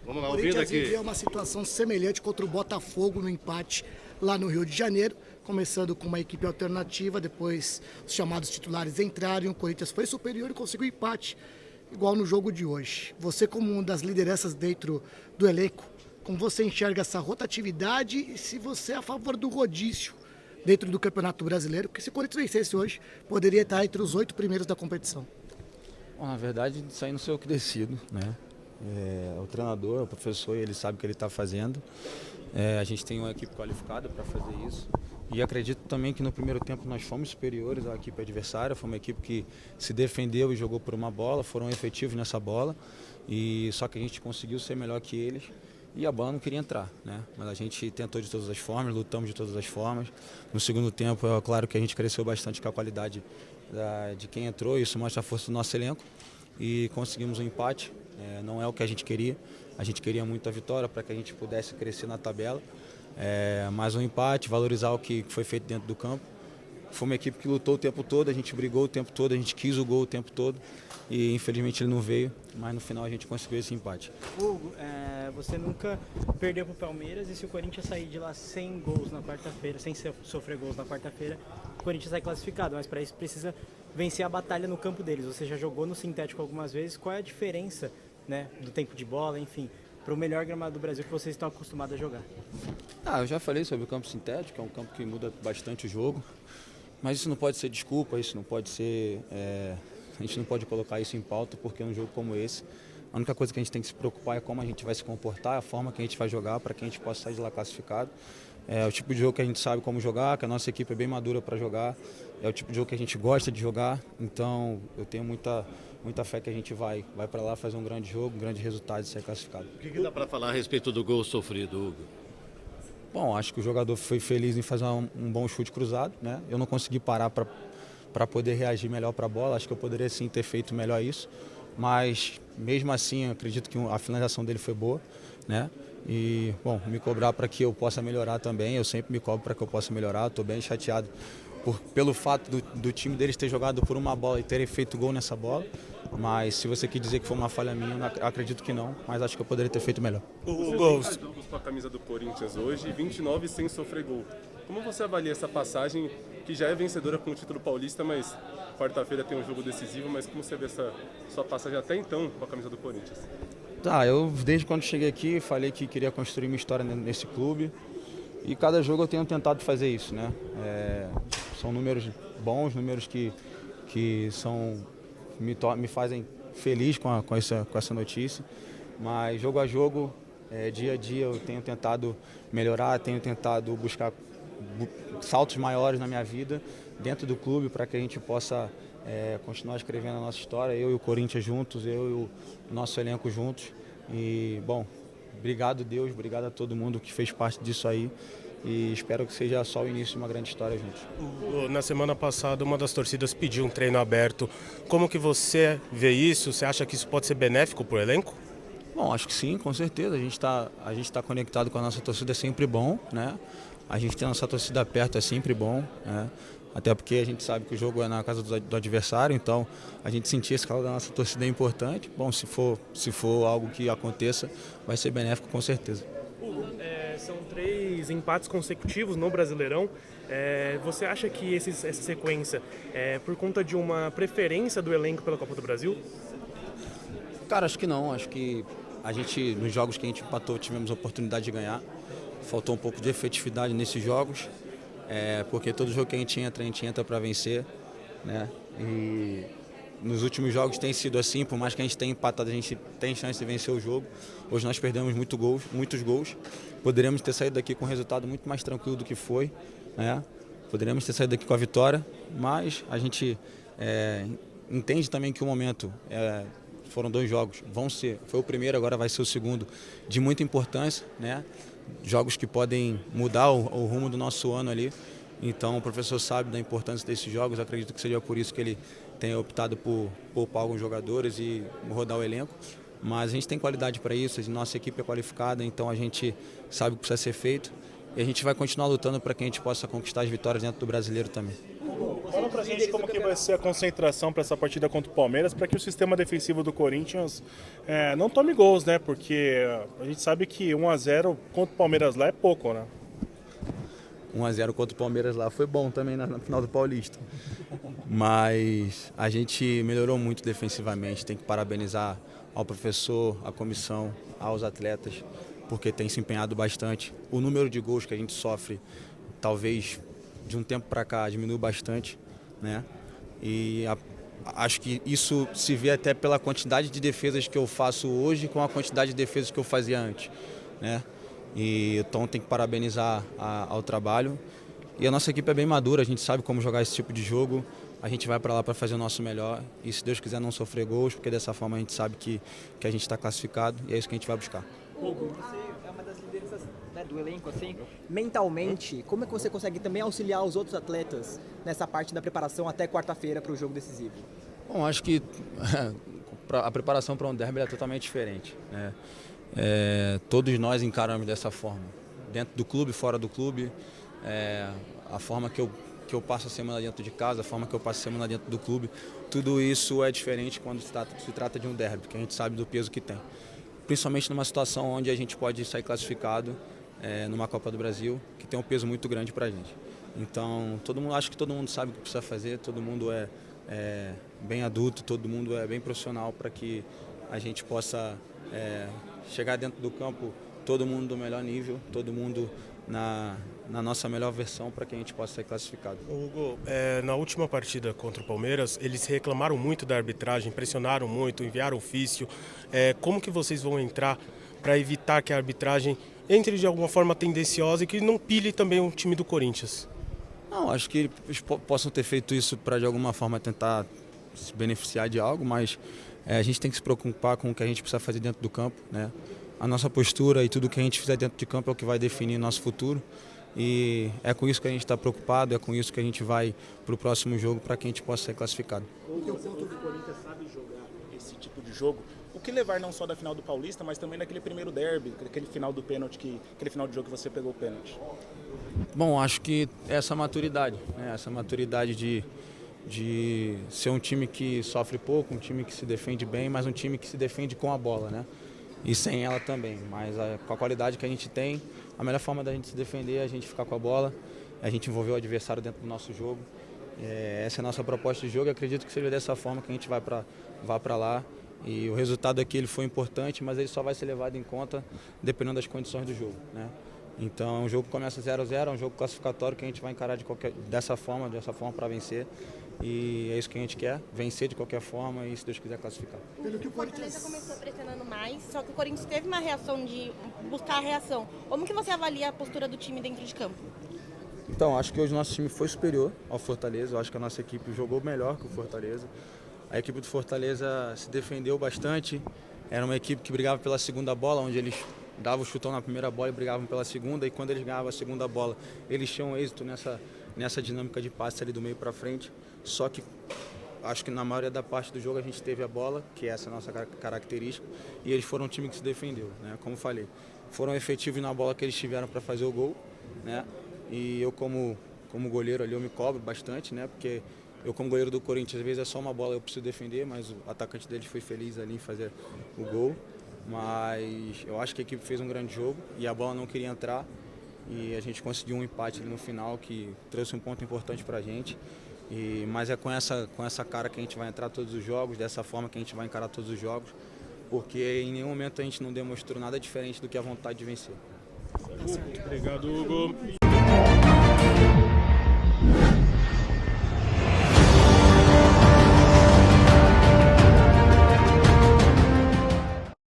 Vamos lá, O ouvindo Corinthians aqui. viveu uma situação semelhante contra o Botafogo no empate lá no Rio de Janeiro, começando com uma equipe alternativa, depois os chamados titulares entraram, o Corinthians foi superior e conseguiu empate, igual no jogo de hoje. Você, como uma das lideranças dentro do elenco, como você enxerga essa rotatividade e se você é a favor do rodízio dentro do Campeonato Brasileiro? Porque se o Corinthians vencesse hoje, poderia estar entre os 8 primeiros da competição. Bom, na verdade, isso aí não sou eu que decido, né? O treinador, o professor, ele sabe o que ele está fazendo. A gente tem uma equipe qualificada para fazer isso. E acredito também que no primeiro tempo nós fomos superiores à equipe adversária. Foi uma equipe que se defendeu e jogou por uma bola, foram efetivos nessa bola. E só que a gente conseguiu ser melhor que eles. E a bola não queria entrar, né? Mas a gente tentou de todas as formas, lutamos de todas as formas. No segundo tempo, é claro que a gente cresceu bastante com a qualidade de quem entrou. Isso mostra a força do nosso elenco. E conseguimos um empate. Não é o que a gente queria. A gente queria muito a vitória para que a gente pudesse crescer na tabela. Mais um empate, valorizar o que foi feito dentro do campo. Foi uma equipe que lutou o tempo todo, a gente brigou o tempo todo, a gente quis o gol o tempo todo e infelizmente ele não veio, mas no final a gente conseguiu esse empate. Hugo, você nunca perdeu para o Palmeiras e se o Corinthians sair de lá sem gols na quarta-feira, sem sofrer gols na quarta-feira, o Corinthians sai classificado, mas para isso precisa vencer a batalha no campo deles. Você já jogou no sintético algumas vezes, qual é a diferença, né, do tempo de bola, enfim, para o melhor gramado do Brasil que vocês estão acostumados a jogar? Eu já falei sobre o campo sintético, é um campo que muda bastante o jogo, mas isso não pode ser desculpa, isso não pode ser... A gente não pode colocar isso em pauta porque um jogo como esse, a única coisa que a gente tem que se preocupar é como a gente vai se comportar, a forma que a gente vai jogar para que a gente possa sair de lá classificado. É o tipo de jogo que a gente sabe como jogar, que a nossa equipe é bem madura para jogar, é o tipo de jogo que a gente gosta de jogar, então eu tenho muita fé que a gente vai para lá fazer um grande jogo, um grande resultado e ser classificado. O que dá para falar a respeito do gol sofrido, Hugo? Bom, acho que o jogador foi feliz em fazer um bom chute cruzado, né? Eu não consegui parar para poder reagir melhor para a bola, acho que eu poderia sim ter feito melhor isso, mas mesmo assim acredito que a finalização dele foi boa, né? E, bom, me cobrar para que eu possa melhorar também, eu sempre me cobro para que eu possa melhorar, estou bem chateado pelo fato do time deles ter jogado por uma bola e terem feito gol nessa bola, mas se você quer dizer que foi uma falha minha, eu acredito que não, mas acho que eu poderia ter feito melhor. Você tem 10 jogos com a camisa do Corinthians hoje e 29 sem sofrer gol. Como você avalia essa passagem, que já é vencedora com o título paulista, mas quarta-feira tem um jogo decisivo, mas como você vê essa sua passagem até então com a camisa do Corinthians? Eu desde quando cheguei aqui falei que queria construir uma história nesse clube e cada jogo eu tenho tentado fazer isso, né? São números bons, números que me fazem feliz com essa notícia, mas jogo a jogo, dia a dia eu tenho tentado melhorar, tenho tentado buscar saltos maiores na minha vida dentro do clube para que a gente possa continuar escrevendo a nossa história, eu e o Corinthians juntos, eu e o nosso elenco juntos. E, bom, obrigado Deus, obrigado a todo mundo que fez parte disso aí e espero que seja só o início de uma grande história juntos. Na semana passada, uma das torcidas pediu um treino aberto. Como que você vê isso? Você acha que isso pode ser benéfico para o elenco? Bom, acho que sim, com certeza. A gente tá conectado com a nossa torcida, é sempre bom, né? A gente ter a nossa torcida perto é sempre bom, né? Até porque a gente sabe que o jogo é na casa do adversário, então a gente sentir esse calor da nossa torcida é importante. Bom, se for algo que aconteça, vai ser benéfico com certeza. Hugo, são 3 empates consecutivos no Brasileirão. Você acha que essa sequência é por conta de uma preferência do elenco pela Copa do Brasil? Cara, acho que não. Acho que a gente, nos jogos que a gente empatou, tivemos a oportunidade de ganhar. Faltou um pouco de efetividade nesses jogos, porque todo jogo que a gente entra para vencer, né? E nos últimos jogos tem sido assim, por mais que a gente tenha empatado, a gente tem chance de vencer o jogo. Hoje nós perdemos muitos gols. Poderíamos ter saído daqui com um resultado muito mais tranquilo do que foi, né? Poderíamos ter saído daqui com a vitória, mas a gente entende também que o momento foram 2 jogos, foi o primeiro, agora vai ser o segundo, de muita importância, né? Jogos que podem mudar o rumo do nosso ano ali. Então o professor sabe da importância desses jogos, acredito que seja por isso que ele tenha optado por poupar alguns jogadores e rodar o elenco. Mas a gente tem qualidade para isso, a nossa equipe é qualificada, então a gente sabe o que precisa ser feito e a gente vai continuar lutando para que a gente possa conquistar as vitórias dentro do brasileiro também. Fala pra gente como que vai ser a concentração para essa partida contra o Palmeiras, para que o sistema defensivo do Corinthians não tome gols, né? Porque a gente sabe que 1-0 contra o Palmeiras lá é pouco, né? 1-0 contra o Palmeiras lá foi bom também na final do Paulista. Mas a gente melhorou muito defensivamente. Tem que parabenizar ao professor, à comissão, aos atletas, porque tem se empenhado bastante. O número de gols que a gente sofre, talvez de um tempo para cá, diminuiu bastante, né? E acho que isso se vê até pela quantidade de defesas que eu faço hoje com a quantidade de defesas que eu fazia antes, né? E então tem que parabenizar ao trabalho. E a nossa equipe é bem madura, a gente sabe como jogar esse tipo de jogo. A gente vai para lá para fazer o nosso melhor e, se Deus quiser, não sofrer gols, porque dessa forma a gente sabe que a gente está classificado e é isso que a gente vai buscar. Hugo, você é uma das lideranças, né, do elenco, assim, mentalmente, como é que você consegue também auxiliar os outros atletas nessa parte da preparação até quarta-feira para o jogo decisivo? Bom, acho que a preparação para um derby é totalmente diferente, né? Todos nós encaramos dessa forma, dentro do clube, fora do clube, a forma que eu passo a semana dentro de casa, a forma que eu passo a semana dentro do clube, tudo isso é diferente quando se trata de um derby, porque a gente sabe do peso que tem. Principalmente numa situação onde a gente pode sair classificado numa Copa do Brasil, que tem um peso muito grande para a gente. Então, acho que todo mundo sabe o que precisa fazer, todo mundo é bem adulto, todo mundo é bem profissional para que a gente possa chegar dentro do campo, todo mundo do melhor nível, todo mundo na nossa melhor versão para que a gente possa ser classificado. Hugo, na última partida contra o Palmeiras, eles reclamaram muito da arbitragem, pressionaram muito, enviaram ofício. Como que vocês vão entrar para evitar que a arbitragem entre de alguma forma tendenciosa e que não pilhe também o time do Corinthians? Não, acho que eles possam ter feito isso para de alguma forma tentar se beneficiar de algo, mas a gente tem que se preocupar com o que a gente precisa fazer dentro do campo, né? A nossa postura e tudo que a gente fizer dentro de campo é o que vai definir nosso futuro. E é com isso que a gente está preocupado, é com isso que a gente vai para o próximo jogo para que a gente possa ser classificado. O Corinthians sabe jogar esse tipo de jogo. O que levar não só da final do Paulista, mas também daquele primeiro derby, aquele final do pênalti, aquele final de jogo que você pegou o pênalti? Bom, acho que essa maturidade, né? Essa maturidade de ser um time que sofre pouco, um time que se defende bem, mas um time que se defende com a bola, né? E sem ela também, mas com a qualidade que a gente tem, a melhor forma da gente se defender é a gente ficar com a bola, a gente envolver o adversário dentro do nosso jogo. Essa é a nossa proposta de jogo e acredito que seja dessa forma que a gente vai para lá. E o resultado aqui ele foi importante, mas ele só vai ser levado em conta dependendo das condições do jogo, né? Então é um jogo que começa 0-0, é um jogo classificatório que a gente vai encarar dessa forma para vencer. E é isso que a gente quer, vencer de qualquer forma e, se Deus quiser, classificar. O Fortaleza começou pressionando mais, só que o Corinthians teve uma reação de buscar a reação. Como que você avalia a postura do time dentro de campo? Então, acho que hoje o nosso time foi superior ao Fortaleza, eu acho que a nossa equipe jogou melhor que o Fortaleza. A equipe do Fortaleza se defendeu bastante, era uma equipe que brigava pela segunda bola, onde eles davam o chutão na primeira bola e brigavam pela segunda, e quando eles ganhavam a segunda bola, eles tinham êxito nessa dinâmica de passe ali do meio para frente. Só que acho que na maioria da parte do jogo a gente teve a bola, que é essa nossa característica, e eles foram um time que se defendeu, né? Como falei, foram efetivos na bola que eles tiveram para fazer o gol, né? E eu como goleiro ali eu me cobro bastante, né? Porque eu como goleiro do Corinthians às vezes é só uma bola eu preciso defender, mas o atacante deles foi feliz ali em fazer o gol. Mas eu acho que a equipe fez um grande jogo e a bola não queria entrar e a gente conseguiu um empate ali no final que trouxe um ponto importante para a gente. Mas é com essa cara que a gente vai entrar todos os jogos, dessa forma que a gente vai encarar todos os jogos, porque em nenhum momento a gente não demonstrou nada diferente do que a vontade de vencer. Obrigado, Hugo.